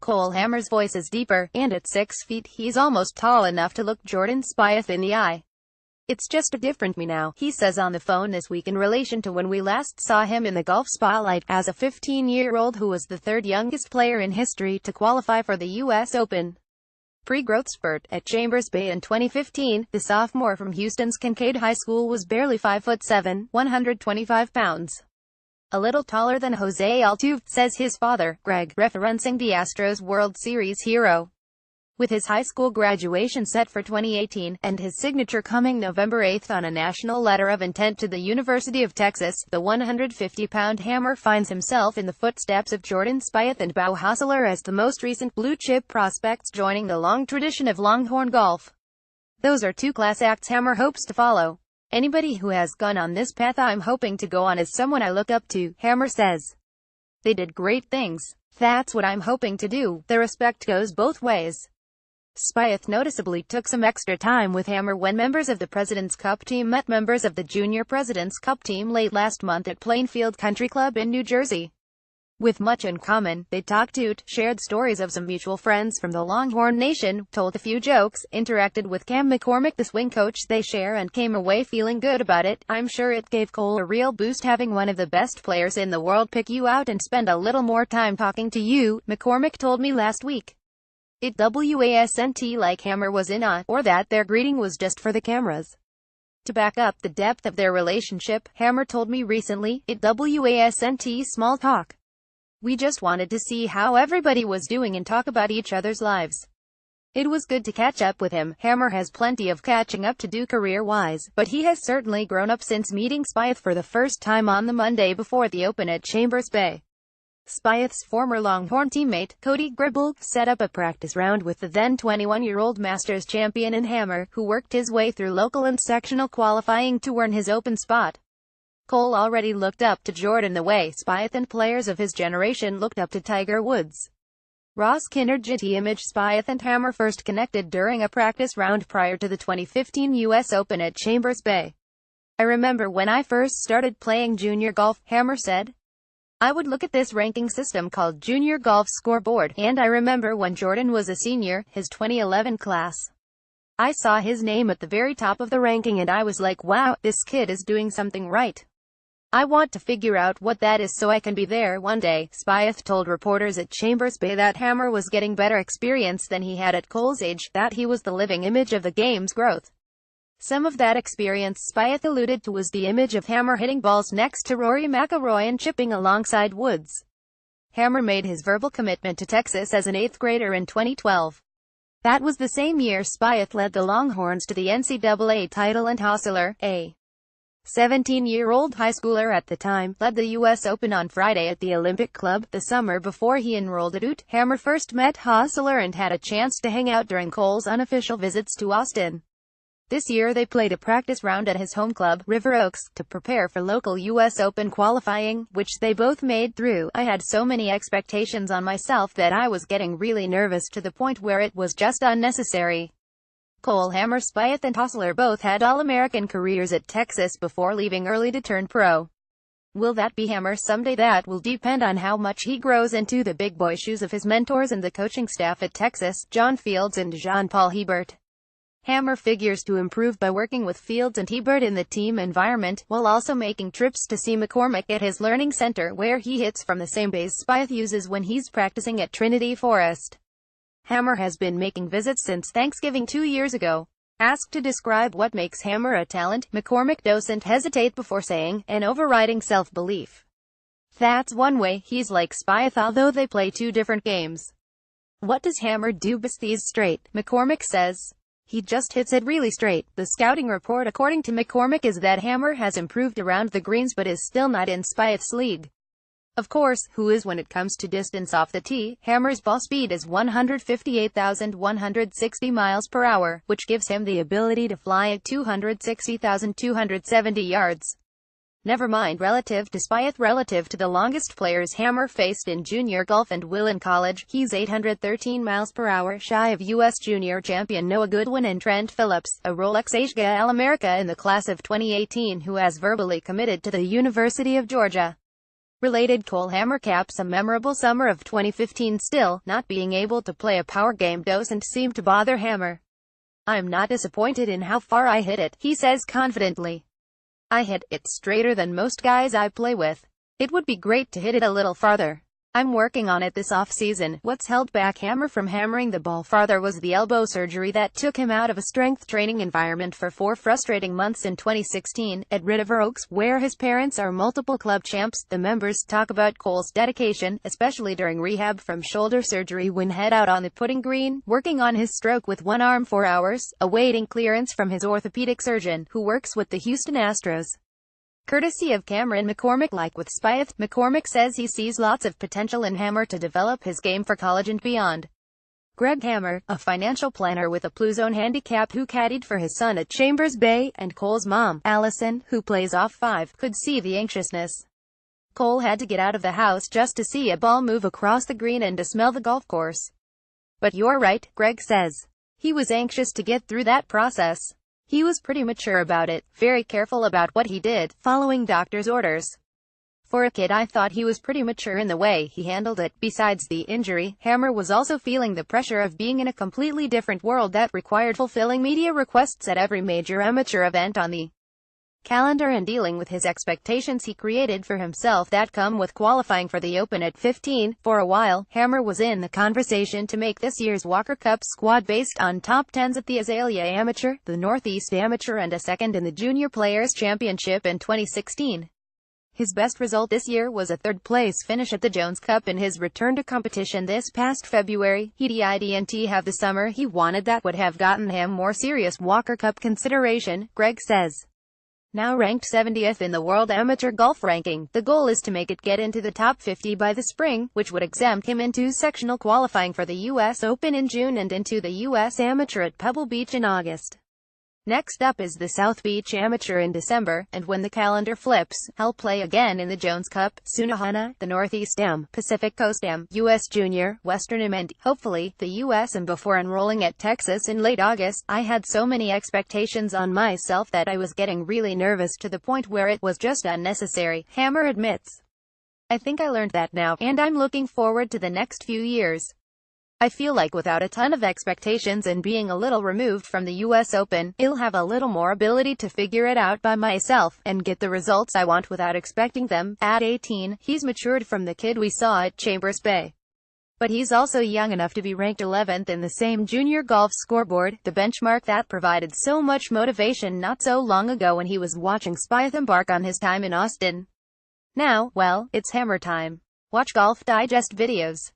Cole Hammer's voice is deeper, and at 6 feet he's almost tall enough to look Jordan Spieth in the eye. "It's just a different me now," he says on the phone this week in relation to when we last saw him in the golf spotlight, as a 15-year-old who was the third youngest player in history to qualify for the U.S. Open. Pre-growth spurt at Chambers Bay in 2015, the sophomore from Houston's Kincaid High School was barely 5'7", 125 pounds. A little taller than Jose Altuve, says his father, Greg, referencing the Astros World Series hero. With his high school graduation set for 2018, and his signature coming November 8 on a national letter of intent to the University of Texas, the 150-pound Hammer finds himself in the footsteps of Jordan Spieth and Beau Hossler as the most recent blue-chip prospects joining the long tradition of Longhorn golf. "Those are two class acts Hammer hopes to follow. Anybody who has gone on this path I'm hoping to go on is someone I look up to," Hammer says. "They did great things. That's what I'm hoping to do." The respect goes both ways. Spieth noticeably took some extra time with Hammer when members of the President's Cup team met members of the Junior President's Cup team late last month at Plainfield Country Club in New Jersey. With much in common, they talked toot, shared stories of some mutual friends from the Longhorn Nation, told a few jokes, interacted with Cam McCormick, the swing coach they share, and came away feeling good about it. "I'm sure it gave Cole a real boost having one of the best players in the world pick you out and spend a little more time talking to you," McCormick told me last week. It wasn't like Hammer was in awe, or that their greeting was just for the cameras. To back up the depth of their relationship, Hammer told me recently, "It wasn't small talk. We just wanted to see how everybody was doing and talk about each other's lives. It was good to catch up with him." Hammer has plenty of catching up to do career-wise, but he has certainly grown up since meeting Spieth for the first time on the Monday before the Open at Chambers Bay. Spieth's former Longhorn teammate, Cody Gribble, set up a practice round with the then 21-year-old Masters champion and Hammer, who worked his way through local and sectional qualifying to earn his Open spot. Cole already looked up to Jordan the way Spieth and players of his generation looked up to Tiger Woods. Ross Kinnard image Spieth and Hammer first connected during a practice round prior to the 2015 U.S. Open at Chambers Bay. "I remember when I first started playing junior golf," Hammer said. "I would look at this ranking system called Junior Golf Scoreboard, and I remember when Jordan was a senior, his 2011 class. I saw his name at the very top of the ranking and I was like, wow, this kid is doing something right. I want to figure out what that is so I can be there one day." Spieth told reporters at Chambers Bay that Hammer was getting better experience than he had at Cole's age, that he was the living image of the game's growth. Some of that experience, Spieth alluded to, was the image of Hammer hitting balls next to Rory McIlroy and chipping alongside Woods. Hammer made his verbal commitment to Texas as an 8th grader in 2012. That was the same year Spieth led the Longhorns to the NCAA title, and Hossler, a 17-year-old high schooler at the time, led the U.S. Open on Friday at the Olympic Club. The summer before he enrolled at UT, Hammer first met Hossler and had a chance to hang out during Cole's unofficial visits to Austin. This year they played a practice round at his home club, River Oaks, to prepare for local U.S. Open qualifying, which they both made through. "I had so many expectations on myself that I was getting really nervous to the point where it was just unnecessary." Cole, Hammer, Spieth and Hossler both had All-American careers at Texas before leaving early to turn pro. Will that be Hammer someday? That will depend on how much he grows into the big boy shoes of his mentors and the coaching staff at Texas, John Fields and Jean-Paul Hebert. Hammer figures to improve by working with Fields and Hebert in the team environment, while also making trips to see McCormick at his learning center, where he hits from the same bays Spieth uses when he's practicing at Trinity Forest. Hammer has been making visits since Thanksgiving 2 years ago. Asked to describe what makes Hammer a talent, McCormick doesn't hesitate before saying, "An overriding self-belief. That's one way he's like Spieth, although they play two different games." "What does Hammer do best these straight?" McCormick says. "He just hits it really straight." The scouting report, according to McCormick, is that Hammer has improved around the greens but is still not in Spieth's league. Of course, who is when it comes to distance off the tee? Hammer's ball speed is 158,160 miles per hour, which gives him the ability to fly at 260,270 yards. Never mind relative to Spieth. Relative to the longest players Hammer faced in junior golf and will in college, he's 813 miles per hour shy of U.S. junior champion Noah Goodwin and Trent Phillips, a Rolex Asia All-America in the class of 2018 who has verbally committed to the University of Georgia. Related: Cole Hammer caps a memorable summer of 2015. Still, not being able to play a power game doesn't seem to bother Hammer. "I'm not disappointed in how far I hit it," he says confidently. "I hit it straighter than most guys I play with. It would be great to hit it a little farther. I'm working on it this off-season." What's held back Hammer from hammering the ball farther was the elbow surgery that took him out of a strength training environment for 4 frustrating months in 2016, at River Oaks, where his parents are multiple club champs. The members talk about Cole's dedication, especially during rehab from shoulder surgery, when head out on the putting green, working on his stroke with one arm for hours, awaiting clearance from his orthopedic surgeon, who works with the Houston Astros. Courtesy of Cameron McCormick. Like with Spieth, McCormick says he sees lots of potential in Hammer to develop his game for college and beyond. Greg Hammer, a financial planner with a Pluzone handicap who caddied for his son at Chambers Bay, and Cole's mom, Allison, who plays off 5, could see the anxiousness. Cole had to get out of the house just to see a ball move across the green and to smell the golf course. "But you're right," Greg says. "He was anxious to get through that process. He was pretty mature about it, very careful about what he did, following doctor's orders. For a kid, I thought he was pretty mature in the way he handled it." Besides the injury, Hammer was also feeling the pressure of being in a completely different world that required fulfilling media requests at every major amateur event on the calendar and dealing with his expectations he created for himself that come with qualifying for the Open at 15. For a while, Hammer was in the conversation to make this year's Walker Cup squad based on top 10s at the Azalea Amateur, the Northeast Amateur, and a second in the Junior Players Championship in 2016. His best result this year was a third-place finish at the Jones Cup in his return to competition this past February. He didn't have the summer he wanted that would have gotten him more serious Walker Cup consideration, Greg says. Now ranked 70th in the World Amateur Golf Ranking, the goal is to make it get into the top 50 by the spring, which would exempt him into sectional qualifying for the U.S. Open in June and into the U.S. Amateur at Pebble Beach in August. Next up is the South Beach Amateur in December, and when the calendar flips, he'll play again in the Jones Cup, Sunahana, the Northeast Am, Pacific Coast Am, U.S. Junior, Western Am, and, hopefully, the U.S. Am before enrolling at Texas in late August. "I had so many expectations on myself that I was getting really nervous to the point where it was just unnecessary," Hammer admits. "I think I learned that now, and I'm looking forward to the next few years. I feel like without a ton of expectations and being a little removed from the US Open, I'll have a little more ability to figure it out by myself, and get the results I want without expecting them." At 18, he's matured from the kid we saw at Chambers Bay. But he's also young enough to be ranked 11th in the same junior golf scoreboard, the benchmark that provided so much motivation not so long ago when he was watching Spieth embark on his time in Austin. Now, well, it's Hammer time. Watch Golf Digest videos.